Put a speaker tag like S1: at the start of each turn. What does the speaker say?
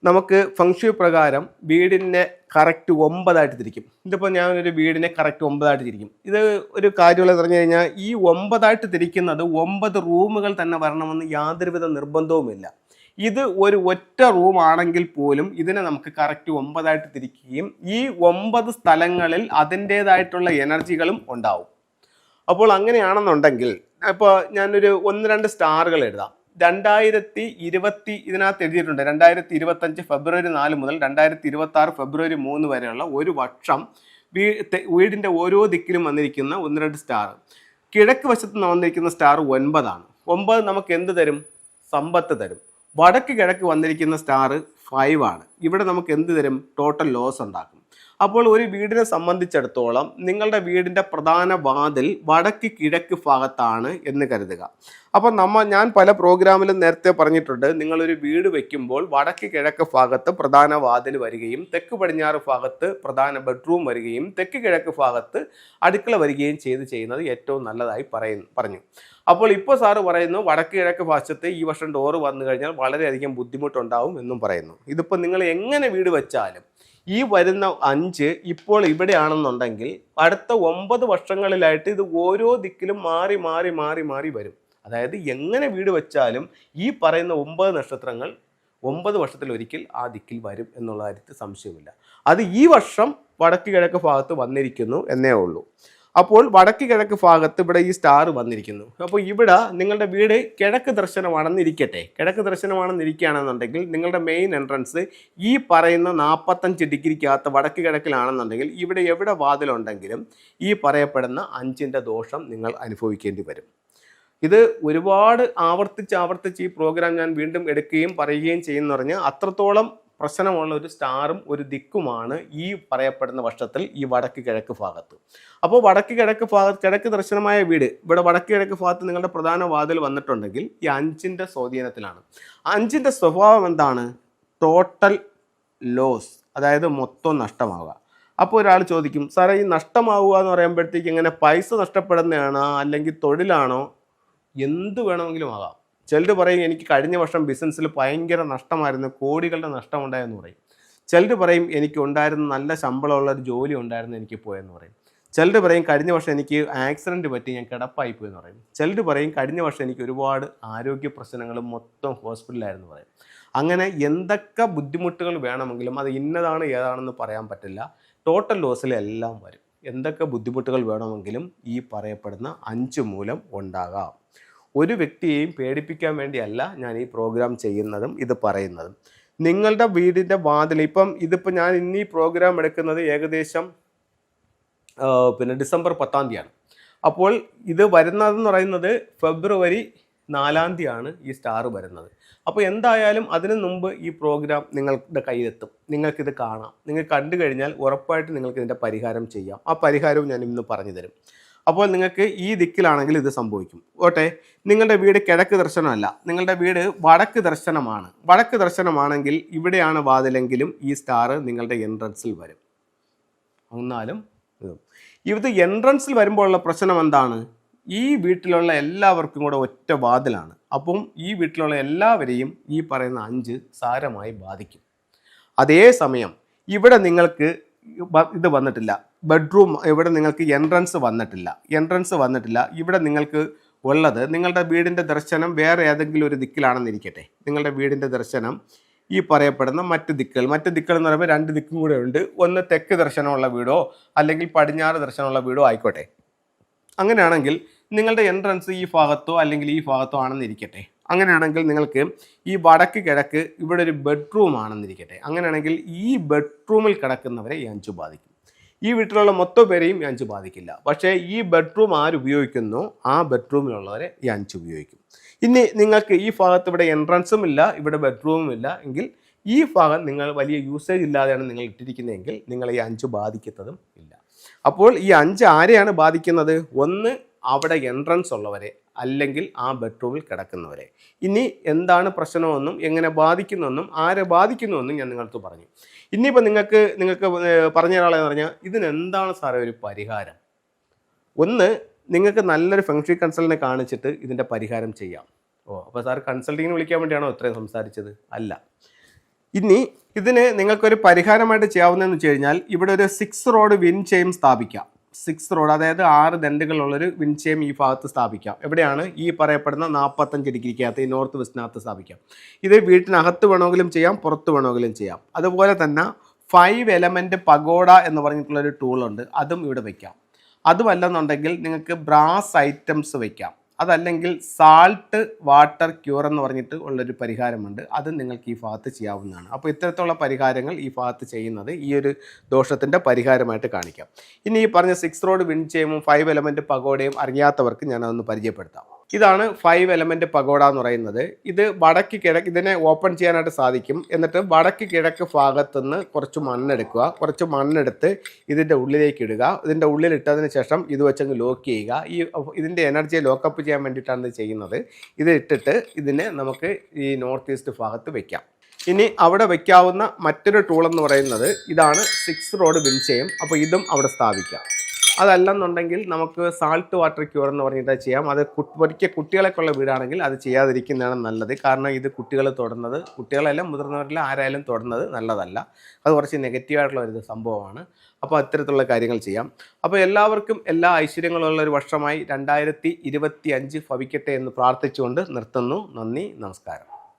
S1: നമുക്ക് ഫംഗ്ഷൻ പ്രകാരം വീടിനെ കറക്റ്റ് 9 തിരിക്കും. ഇതിപ്പോൾ ഞാനൊരു വീടിനെ കറക്റ്റ് 9 തിരിക്കും. ഇത് ഒരു കാര്യമുള്ളത് പറഞ്ഞു കഴിഞ്ഞാൽ ഈ 9 തിരിക്കുന്നത് 9 റൂമുകൾ തന്നെ വരണമെന്ന് യാതൊരുവിധ നിർബന്ധവുമില്ല. ഇത് ഒരു ഒറ്റ റൂം ആണെങ്കിൽ പോലും ഇതിനെ നമുക്ക് കറക്റ്റ് 9 തിരിക്കുകയും ഈ 9 സ്ഥലങ്ങളിൽ അതിൻ്റേതായിട്ടുള്ള എനർജികളും ഉണ്ടാവും. അപ്പോൾ അങ്ങനെയാണെന്നുണ്ടെങ്കിൽ ഇപ്പോൾ ഞാനൊരു 1-2 സ്റ്റാറുകൾ എഴുതാം. 2020 ഇതിനകത്ത് എഴുതിയിട്ടുണ്ട് 2025 ഫെബ്രുവരി 4 മുതൽ 2026 ഫെബ്രുവരി 3 വരെയുള്ള ഒരു വർഷം വീടിൻ്റെ ഓരോ ദിക്കിലും വന്നിരിക്കുന്ന 1-2 സ്റ്റാർ. കിഴക്ക് വശത്ത് വന്നിരിക്കുന്ന സ്റ്റാർ 9 ആണ്. 9 നമുക്ക് എന്ത് തരും? സമ്പത്ത് തരും. വടക്ക് കിഴക്ക് വന്നിരിക്കുന്ന സ്റ്റാർ 5 ആണ്. ഇവിടെ നമുക്ക് എന്ത് തരും? ടോട്ടൽ ലോസ് ഉണ്ടാക്കും. അപ്പോൾ ഒരു വീടിനെ സംബന്ധിച്ചിടത്തോളം നിങ്ങളുടെ വീടിൻ്റെ പ്രധാന വാതിൽ വടക്ക് കിഴക്ക് ഭാഗത്താണ് എന്ന് കരുതുക. അപ്പോൾ ഞാൻ പല പ്രോഗ്രാമിലും നേരത്തെ പറഞ്ഞിട്ടുണ്ട്, നിങ്ങളൊരു വീട് വയ്ക്കുമ്പോൾ വടക്ക് കിഴക്ക് ഭാഗത്ത് പ്രധാന വാതിൽ വരികയും തെക്ക് പടിഞ്ഞാറ് ഭാഗത്ത് പ്രധാന ബെഡ്റൂം വരികയും തെക്ക് കിഴക്ക് ഭാഗത്ത് അടുക്കള വരികയും ചെയ്യുന്നത് ഏറ്റവും നല്ലതായി പറഞ്ഞു. അപ്പോൾ ഇപ്പോൾ സാറ് പറയുന്നു വടക്ക് കിഴക്ക് ഭാഗത്ത് ഈ വർഷം ഡോറ് വന്നു കഴിഞ്ഞാൽ വളരെയധികം ബുദ്ധിമുട്ടുണ്ടാവും എന്നും പറയുന്നു. ഇതിപ്പോൾ നിങ്ങൾ എങ്ങനെ വീട് വെച്ചാലും ഈ വരുന്ന 5 ഇപ്പോൾ ഇവിടെയാണെന്നുണ്ടെങ്കിൽ അടുത്ത 9 വർഷങ്ങളിലായിട്ട് ഇത് ഓരോ ദിക്കിലും മാറി വരും. അതായത് എങ്ങനെ വീട് വെച്ചാലും ഈ പറയുന്ന 9 നക്ഷത്രങ്ങൾ 9 വർഷത്തിലൊരിക്കൽ ആ ദിക്കിൽ വരും എന്നുള്ള കാര്യത്തിൽ സംശയമില്ല. അത് ഈ വർഷം വടക്ക് കിഴക്ക് ഭാഗത്ത് വന്നിരിക്കുന്നു എന്നേ ഉള്ളൂ. അപ്പോൾ വടക്ക് കിഴക്ക് ഭാഗത്ത് ഇവിടെ ഈ സ്റ്റാർ വന്നിരിക്കുന്നു. അപ്പോൾ ഇവിടെ നിങ്ങളുടെ വീട് കിഴക്ക് ദർശനമാണെന്നിരിക്കട്ടെ. കിഴക്ക് ദർശനമാണെന്നിരിക്കുകയാണെന്നുണ്ടെങ്കിൽ നിങ്ങളുടെ മെയിൻ എൻട്രൻസ് ഈ പറയുന്ന 45 ഡിഗ്രിക്കകത്ത് വടക്ക് കിഴക്കിലാണെന്നുണ്ടെങ്കിൽ ഇവിടെ എവിടെ വാതിലുണ്ടെങ്കിലും ഈ പറയപ്പെടുന്ന 5ൻ്റെ ദോഷം നിങ്ങൾ അനുഭവിക്കേണ്ടി വരും. ഇത് ഒരുപാട് ആവർത്തിച്ച് ഈ പ്രോഗ്രാം ഞാൻ വീണ്ടും എടുക്കുകയും പറയുകയും ചെയ്യുമെന്ന് പറഞ്ഞാൽ അത്രത്തോളം പ്രശ്നമുള്ള ഒരു സ്റ്റാറും ഒരു ദിക്കുമാണ് ഈ പറയപ്പെടുന്ന വർഷത്തിൽ ഈ വടക്ക് കിഴക്ക് ഭാഗത്ത്. അപ്പോൾ വടക്ക് കിഴക്ക് ഭാഗത്ത് കിഴക്ക് ദർശനമായ വീട് ഇവിടെ വടക്ക് കിഴക്ക് ഭാഗത്ത് നിങ്ങളുടെ പ്രധാന വാതിൽ വന്നിട്ടുണ്ടെങ്കിൽ ഈ 5ൻ്റെ സ്വാധീനത്തിലാണ്. 5ൻ്റെ സ്വഭാവം എന്താണ്? ടോട്ടൽ ലോസ്, അതായത് മൊത്തം നഷ്ടമാവുക. അപ്പോൾ ഒരാൾ ചോദിക്കും, സാറേ ഈ നഷ്ടമാവുക എന്ന് പറയുമ്പോഴത്തേക്ക് എങ്ങനെ പൈസ നഷ്ടപ്പെടുന്നതാണോ അല്ലെങ്കിൽ തൊഴിലാണോ? എന്ത് വേണമെങ്കിലും ആകാം. ചിലർ പറയും എനിക്ക് കഴിഞ്ഞ വർഷം ബിസിനസ്സിൽ ഭയങ്കര നഷ്ടമായിരുന്നു, കോടികളുടെ നഷ്ടമുണ്ടായെന്ന് പറയും. ചിലർ പറയും എനിക്ക് ഉണ്ടായിരുന്ന നല്ല ശമ്പളമുള്ള ഒരു ജോലി ഉണ്ടായിരുന്നു, എനിക്ക് പോയെന്ന് പറയും. ചിലർ പറയും കഴിഞ്ഞ വർഷം എനിക്ക് ആക്സിഡൻറ്റ് പറ്റി ഞാൻ കിടപ്പായി പോയെന്ന് പറയും. ചിലർ പറയും കഴിഞ്ഞ വർഷം എനിക്ക് ഒരുപാട് ആരോഗ്യ പ്രശ്നങ്ങളും മൊത്തം ഹോസ്പിറ്റലായിരുന്നു പറയും. അങ്ങനെ എന്തൊക്കെ ബുദ്ധിമുട്ടുകൾ വേണമെങ്കിലും അത് ഇന്നതാണ് ഏതാണെന്ന് പറയാൻ പറ്റില്ല. ടോട്ടൽ ലോസിലെല്ലാം വരും. എന്തൊക്കെ ബുദ്ധിമുട്ടുകൾ വേണമെങ്കിലും ഈ പറയപ്പെടുന്ന 5 മൂലം ഉണ്ടാകാം. ഒരു വ്യക്തിയെയും പേടിപ്പിക്കാൻ വേണ്ടിയല്ല ഞാൻ ഈ പ്രോഗ്രാം ചെയ്യുന്നതും ഇത് പറയുന്നതും. നിങ്ങളുടെ വീടിൻ്റെ വാതിൽ ഇതിപ്പോൾ ഞാൻ ഇന്ന് ഈ പ്രോഗ്രാം എടുക്കുന്നത് ഏകദേശം ഡിസംബർ 10 അപ്പോൾ ഇത് വരുന്നതെന്ന് പറയുന്നത് ഫെബ്രുവരി 4 ഈ സ്റ്റാർ വരുന്നത്. അപ്പോൾ എന്തായാലും അതിനു മുമ്പ് ഈ പ്രോഗ്രാം നിങ്ങളുടെ കയ്യിലെത്തും. നിങ്ങൾക്കിത് കാണാം. നിങ്ങൾ കണ്ടു കഴിഞ്ഞാൽ ഉറപ്പായിട്ട് നിങ്ങൾക്ക് ഇതിൻ്റെ പരിഹാരം ചെയ്യാം. ആ പരിഹാരവും ഞാൻ ഇന്ന് പറഞ്ഞു തരും. അപ്പോൾ നിങ്ങൾക്ക് ഈ ദിക്കിലാണെങ്കിൽ ഇത് സംഭവിക്കും. ഓട്ടെ, നിങ്ങളുടെ വീട് കിഴക്ക് ദർശനമല്ല, നിങ്ങളുടെ വീട് വടക്ക് ദർശനമാണ്. വടക്ക് ദർശനമാണെങ്കിൽ ഇവിടെയാണ് വാതിലെങ്കിലും ഈ സ്റ്റാർ നിങ്ങളുടെ എൻട്രൻസിൽ വരും. എന്നാലും ഇത് എൻട്രൻസിൽ വരുമ്പോഴുള്ള പ്രശ്നം എന്താണ്? ഈ വീട്ടിലുള്ള എല്ലാവർക്കും കൂടെ ഒറ്റ വാതിലാണ്. അപ്പം ഈ വീട്ടിലുള്ള എല്ലാവരെയും ഈ പറയുന്ന 5 സാരമായി ബാധിക്കും. അതേസമയം ഇവിടെ നിങ്ങൾക്ക് ഇത് വന്നിട്ടില്ല, ബെഡ്റൂം ഇവിടെ നിങ്ങൾക്ക് എൻട്രൻസ് വന്നിട്ടില്ല. ഇവിടെ നിങ്ങൾക്ക് ഉള്ളത് നിങ്ങളുടെ വീടിൻ്റെ ദർശനം വേറെ ഏതെങ്കിലും ഒരു ദിക്കിലാണെന്നിരിക്കട്ടെ. നിങ്ങളുടെ വീടിൻ്റെ ദർശനം ഈ പറയപ്പെടുന്ന മറ്റ് ദിക്കുകൾ എന്ന് പറയുമ്പോൾ 2 ദിക്കും കൂടെ ഉണ്ട്. ഒന്ന് തെക്ക് ദർശനമുള്ള വീടോ അല്ലെങ്കിൽ പടിഞ്ഞാറ് ദർശനമുള്ള വീടോ ആയിക്കോട്ടെ. അങ്ങനെയാണെങ്കിൽ നിങ്ങളുടെ എൻട്രൻസ് ഈ ഭാഗത്തോ അല്ലെങ്കിൽ ഈ ഭാഗത്തോ ആണെന്നിരിക്കട്ടെ. അങ്ങനെയാണെങ്കിൽ നിങ്ങൾക്ക് ഈ വടക്ക് കിഴക്ക് ഇവിടെ ഒരു ബെഡ്റൂം ആണെന്നിരിക്കട്ടെ. അങ്ങനെയാണെങ്കിൽ ഈ ബെഡ്റൂമിൽ കിടക്കുന്നവരെ ഈ 5 ബാധിക്കും. ഈ വീട്ടിലുള്ള മൊത്തം പേരെയും ഈ 5 ബാധിക്കില്ല. പക്ഷേ ഈ ബെഡ്റൂം ആരുപയോഗിക്കുന്നോ ആ ബെഡ്റൂമിലുള്ളവരെ ഈ 5 ഉപയോഗിക്കും. ഇനി നിങ്ങൾക്ക് ഈ ഭാഗത്ത് ഇവിടെ എൻട്രൻസും ഇല്ല, ഇവിടെ ബെഡ്റൂമും ഇല്ല എങ്കിൽ ഈ ഭാഗം നിങ്ങൾ വലിയ യൂസേജ് ഇല്ലാതെയാണ് നിങ്ങൾ ഇട്ടിരിക്കുന്നതെങ്കിൽ നിങ്ങൾ ഈ 5 ബാധിക്കുന്നതും ഇല്ല. അപ്പോൾ ഈ 5 ആരെയാണ് ബാധിക്കുന്നത്? ഒന്ന് അവിടെ എൻട്രൻസ് ഉള്ളവരെ, അല്ലെങ്കിൽ ആ ബെഡ്റൂമിൽ കിടക്കുന്നവരെ. ഇനി എന്താണ് പ്രശ്നമെന്നും എങ്ങനെ ബാധിക്കുന്നെന്നും ആരെ ബാധിക്കുന്നുവെന്നും ഞാൻ നിങ്ങൾക്ക് പറഞ്ഞു. ഇനിയിപ്പോൾ നിങ്ങൾക്ക് പറഞ്ഞ ഒരാളെന്ന് പറഞ്ഞാൽ ഇതിനെന്താണ് സാറേ ഒരു പരിഹാരം? ഒന്ന്, നിങ്ങൾക്ക് നല്ലൊരു ഫെങ്ഷി കൺസൾട്ടിനെ കാണിച്ചിട്ട് ഇതിൻ്റെ പരിഹാരം ചെയ്യാം. അപ്പോൾ സാർ കൺസൾട്ടിങ്ങിന് വിളിക്കാൻ വേണ്ടിയാണോ ഇത്രയും സംസാരിച്ചത്? അല്ല. ഇനി ഇതിന് നിങ്ങൾക്കൊരു പരിഹാരമായിട്ട് ചെയ്യാവുന്നതെന്ന് വെച്ച് കഴിഞ്ഞാൽ ഇവിടെ ഒരു 6 റോഡ് വിൻ ചെയിൻ സ്ഥാപിക്കാം. 6 റോഡ്, അതായത് 6 ദണ്ടുകളുള്ളൊരു വിൻ ചെയിൻ ഈ ഭാഗത്ത് സ്ഥാപിക്കാം. എവിടെയാണ്? ഈ പറയപ്പെടുന്ന 45 ഡിഗ്രിക്കകത്ത്, ഈ നോർത്ത് വെസ്റ്റിനകത്ത് സ്ഥാപിക്കാം. ഇത് വീട്ടിനകത്ത് വേണമെങ്കിലും ചെയ്യാം, പുറത്ത് വേണമെങ്കിലും ചെയ്യാം. അതുപോലെ തന്നെ 5 എലമെൻറ്റ് പഗോഡ എന്ന് പറഞ്ഞിട്ടുള്ളൊരു ടൂളുണ്ട്, അതും ഇവിടെ വയ്ക്കാം. അതുമല്ലെന്നുണ്ടെങ്കിൽ നിങ്ങൾക്ക് ബ്രാസ് ഐറ്റംസ് വയ്ക്കാം. അതല്ലെങ്കിൽ സാൾട്ട് വാട്ടർ ക്യൂർ എന്ന് പറഞ്ഞിട്ട് ഉള്ളൊരു പരിഹാരമുണ്ട്, അത് നിങ്ങൾക്ക് ഈ ഭാഗത്ത് ചെയ്യാവുന്നതാണ്. അപ്പോൾ ഇത്തരത്തിലുള്ള പരിഹാരങ്ങൾ ഈ ഭാഗത്ത് ചെയ്യുന്നത് ഈ ഒരു ദോഷത്തിൻ്റെ പരിഹാരമായിട്ട് കാണിക്കാം. ഇനി ഈ പറഞ്ഞ 6 റോഡ് വിൻ ചെയിനും 5 എലമെൻറ്റ് പഗോഡയും അറിയാത്തവർക്ക് ഞാനതൊന്ന് പരിചയപ്പെടുത്താം. ഇതാണ് 5 എലമെൻറ്റ് പഗോഡ എന്ന് പറയുന്നത്. ഇത് വടക്ക് കിഴക്ക്, ഇതിനെ ഓപ്പൺ ചെയ്യാനായിട്ട് സാധിക്കും. എന്നിട്ട് വടക്ക് കിഴക്ക് ഭാഗത്തുനിന്ന് കുറച്ച് മണ്ണെടുക്കുക. കുറച്ച് മണ്ണെടുത്ത് ഇതിൻ്റെ ഉള്ളിലേക്ക് ഇടുക. ഇതിൻ്റെ ഉള്ളിലിട്ടതിന് ശേഷം ഇത് വെച്ചങ്ങ് ലോക്ക് ചെയ്യുക. ഇതിൻ്റെ എനർജിയെ ലോക്കപ്പ് ചെയ്യാൻ വേണ്ടിയിട്ടാണ് ഇത് ചെയ്യുന്നത്. ഇത് ഇട്ടിട്ട് ഇതിനെ നമുക്ക് ഈ നോർത്ത് ഈസ്റ്റ് ഭാഗത്ത് വയ്ക്കാം. ഇനി അവിടെ വയ്ക്കാവുന്ന മറ്റൊരു ടൂൾ എന്ന് പറയുന്നത് ഇതാണ് 6 റോഡ് വിൻ ചെയിൻ. അപ്പോൾ ഇതും അവിടെ സ്ഥാപിക്കാം. അതല്ലെന്നുണ്ടെങ്കിൽ നമുക്ക് സാൾട്ട് വാട്ടർ ക്യൂർ എന്ന് പറഞ്ഞിട്ട് ചെയ്യാം. അത് ഒരിക്കൽ കുട്ടികളൊക്കെ ഉള്ള വീടാണെങ്കിൽ അത് ചെയ്യാതിരിക്കുന്നതാണ് നല്ലത്. കാരണം ഇത് കുട്ടികൾ തൊടുന്നത്, കുട്ടികളെല്ലാം മുതിർന്നവരെല്ലാം ആരായാലും തൊടുന്നത് നല്ലതല്ല. അത് കുറച്ച് നെഗറ്റീവായിട്ടുള്ള ഒരു സംഭവമാണ്. അപ്പോൾ അത്തരത്തിലുള്ള കാര്യങ്ങൾ ചെയ്യാം. അപ്പോൾ എല്ലാവർക്കും എല്ലാ ഐശ്വര്യങ്ങളുള്ള ഒരു വർഷമായി 2025 ഭവിക്കട്ടെ എന്ന് പ്രാർത്ഥിച്ചുകൊണ്ട് നിർത്തുന്നു. നന്ദി, നമസ്കാരം.